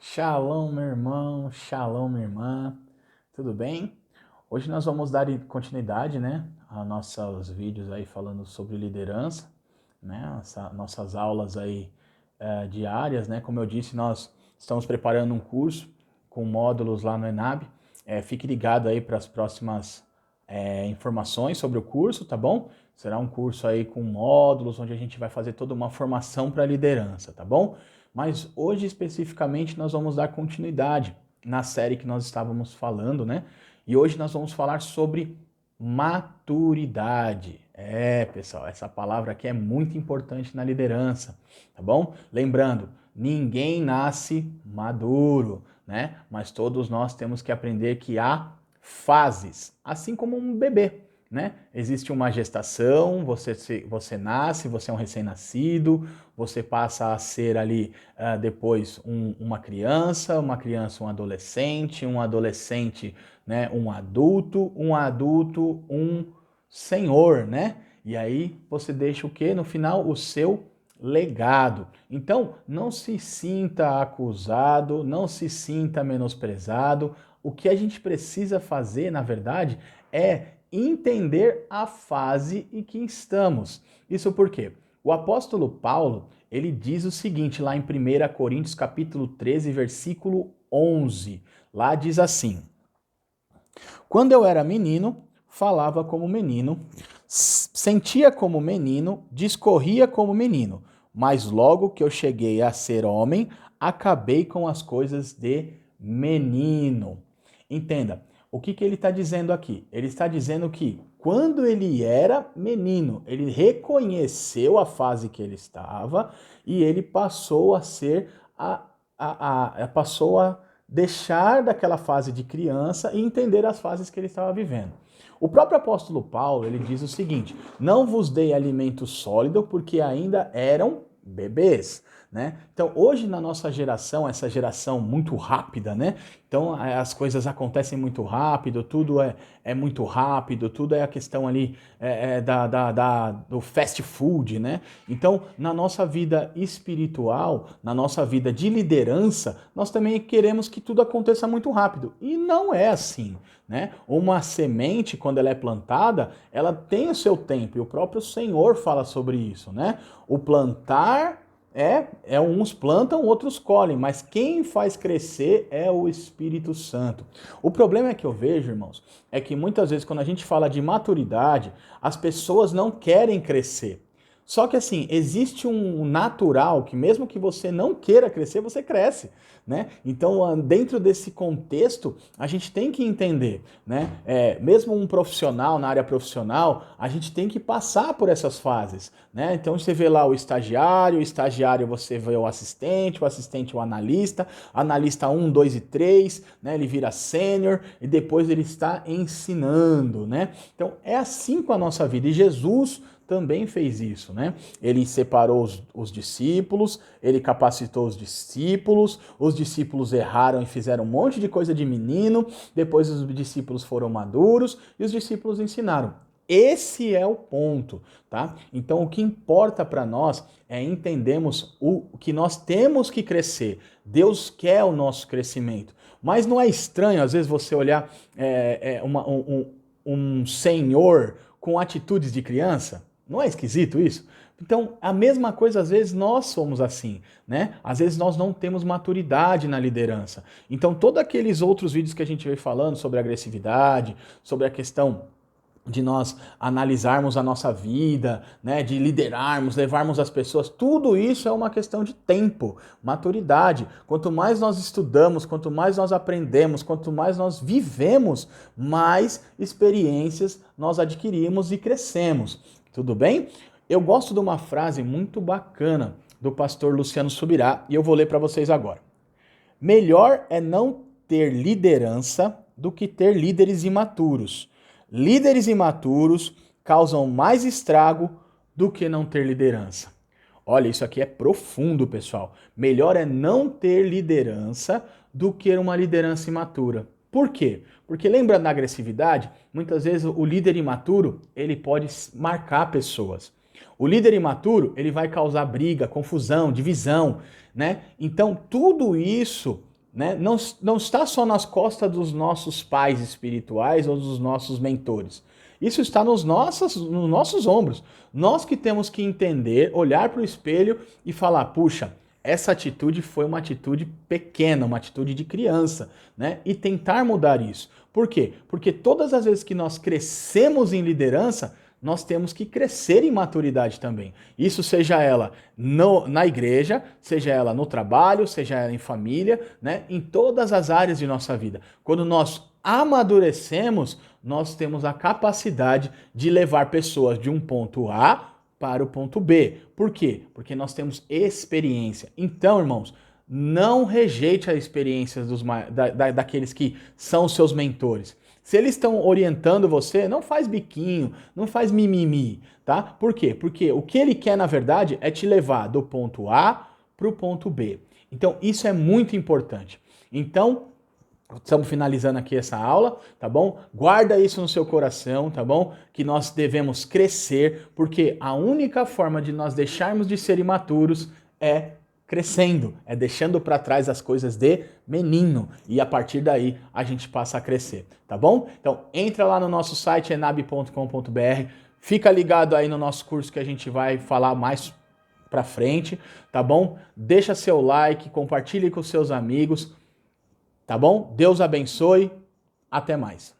Shalom, meu irmão, shalom, minha irmã, tudo bem? Hoje nós vamos dar continuidade, né, a nossos vídeos aí falando sobre liderança, né, nossas aulas aí diárias, né, como eu disse, nós estamos preparando um curso com módulos lá no ENAB, fique ligado aí para as próximas informações sobre o curso, tá bom? Será um curso aí com módulos, onde a gente vai fazer toda uma formação para liderança, tá bom? Mas hoje especificamente nós vamos dar continuidade na série que nós estávamos falando, né? E hoje nós vamos falar sobre maturidade. Pessoal, essa palavra aqui é muito importante na liderança, tá bom? Lembrando, ninguém nasce maduro, né? Mas todos nós temos que aprender que há fases, assim como um bebê. Né? Existe uma gestação, você nasce, você é um recém-nascido, você passa a ser ali depois uma criança um adolescente, né, um adulto, um senhor, né? E aí você deixa o quê? No final, o seu legado. Então, não se sinta acusado, não se sinta menosprezado. O que a gente precisa fazer, na verdade, é entender a fase em que estamos. Isso porque o apóstolo Paulo, ele diz o seguinte lá em 1 Coríntios capítulo 13, versículo 11. Lá diz assim: Quando eu era menino, falava como menino, sentia como menino, discorria como menino, mas logo que eu cheguei a ser homem, acabei com as coisas de menino. Entenda, o que ele está dizendo aqui? Ele está dizendo que quando ele era menino, ele reconheceu a fase que ele estava e ele passou a ser passou a deixar daquela fase de criança e entender as fases que ele estava vivendo. O próprio apóstolo Paulo, ele diz o seguinte: não vos dei alimento sólido porque ainda eram bebês. Né? Então, hoje na nossa geração, essa geração muito rápida, né? Então, as coisas acontecem muito rápido, tudo é muito rápido, tudo é a questão ali do fast food, né? Então, na nossa vida espiritual, na nossa vida de liderança, nós também queremos que tudo aconteça muito rápido. E não é assim, né? Uma semente, quando ela é plantada, ela tem o seu tempo, e o próprio Senhor fala sobre isso, né? O plantar uns plantam, outros colhem, mas quem faz crescer é o Espírito Santo. O problema é que eu vejo, irmãos, é que muitas vezes quando a gente fala de maturidade, as pessoas não querem crescer. Só que assim, existe um natural que mesmo que você não queira crescer, você cresce, né? Então, dentro desse contexto, a gente tem que entender, né? Mesmo um profissional, na área profissional, a gente tem que passar por essas fases, né? Então, você vê lá o estagiário você vê o assistente o analista 1, 2 e 3, né? Ele vira sênior e depois ele está ensinando, né? Então, é assim com a nossa vida. E Jesus também fez isso, né? Ele separou os discípulos, ele capacitou os discípulos erraram e fizeram um monte de coisa de menino, depois os discípulos foram maduros e os discípulos ensinaram. Esse é o ponto, tá? Então o que importa para nós é entendermos o que nós temos que crescer. Deus quer o nosso crescimento. Mas não é estranho, às vezes, você olhar um senhor com atitudes de criança? Não é esquisito isso? Então, a mesma coisa, às vezes, nós somos assim, né? Às vezes nós não temos maturidade na liderança. Então, todos aqueles outros vídeos que a gente veio falando sobre agressividade, sobre a questão de nós analisarmos a nossa vida, né, de liderarmos, levarmos as pessoas, tudo isso é uma questão de tempo, maturidade. Quanto mais nós estudamos, quanto mais nós aprendemos, quanto mais nós vivemos, mais experiências nós adquirimos e crescemos. Tudo bem? Eu gosto de uma frase muito bacana do pastor Luciano Subirá e eu vou ler para vocês agora. Melhor é não ter liderança do que ter líderes imaturos. Líderes imaturos causam mais estrago do que não ter liderança. Olha, isso aqui é profundo, pessoal. Melhor é não ter liderança do que uma liderança imatura. Por quê? Porque lembra da agressividade? Muitas vezes o líder imaturo, ele pode marcar pessoas. O líder imaturo, ele vai causar briga, confusão, divisão, né? Então, tudo isso né, não está só nas costas dos nossos pais espirituais ou dos nossos mentores. Isso está nos nossos ombros. Nós que temos que entender, olhar para o espelho e falar, puxa, essa atitude foi uma atitude pequena, uma atitude de criança, né? E tentar mudar isso. Por quê? Porque todas as vezes que nós crescemos em liderança, nós temos que crescer em maturidade também. Isso seja ela na igreja, seja ela no trabalho, seja ela em família, né? Em todas as áreas de nossa vida. Quando nós amadurecemos, nós temos a capacidade de levar pessoas de um ponto A para o ponto B. Por quê? Porque nós temos experiência. Então, irmãos, não rejeite a experiência daqueles que são seus mentores. Se eles estão orientando você, não faz biquinho, não faz mimimi, tá? Por quê? Porque o que ele quer, na verdade, é te levar do ponto A para o ponto B. Então, isso é muito importante. Então, estamos finalizando aqui essa aula, tá bom? Guarda isso no seu coração, tá bom? Que nós devemos crescer, porque a única forma de nós deixarmos de ser imaturos é crescendo, é deixando para trás as coisas de menino e a partir daí a gente passa a crescer, tá bom? Então entra lá no nosso site enab.com.br, fica ligado aí no nosso curso que a gente vai falar mais para frente, tá bom? Deixa seu like, compartilhe com seus amigos, tá bom? Deus abençoe, até mais.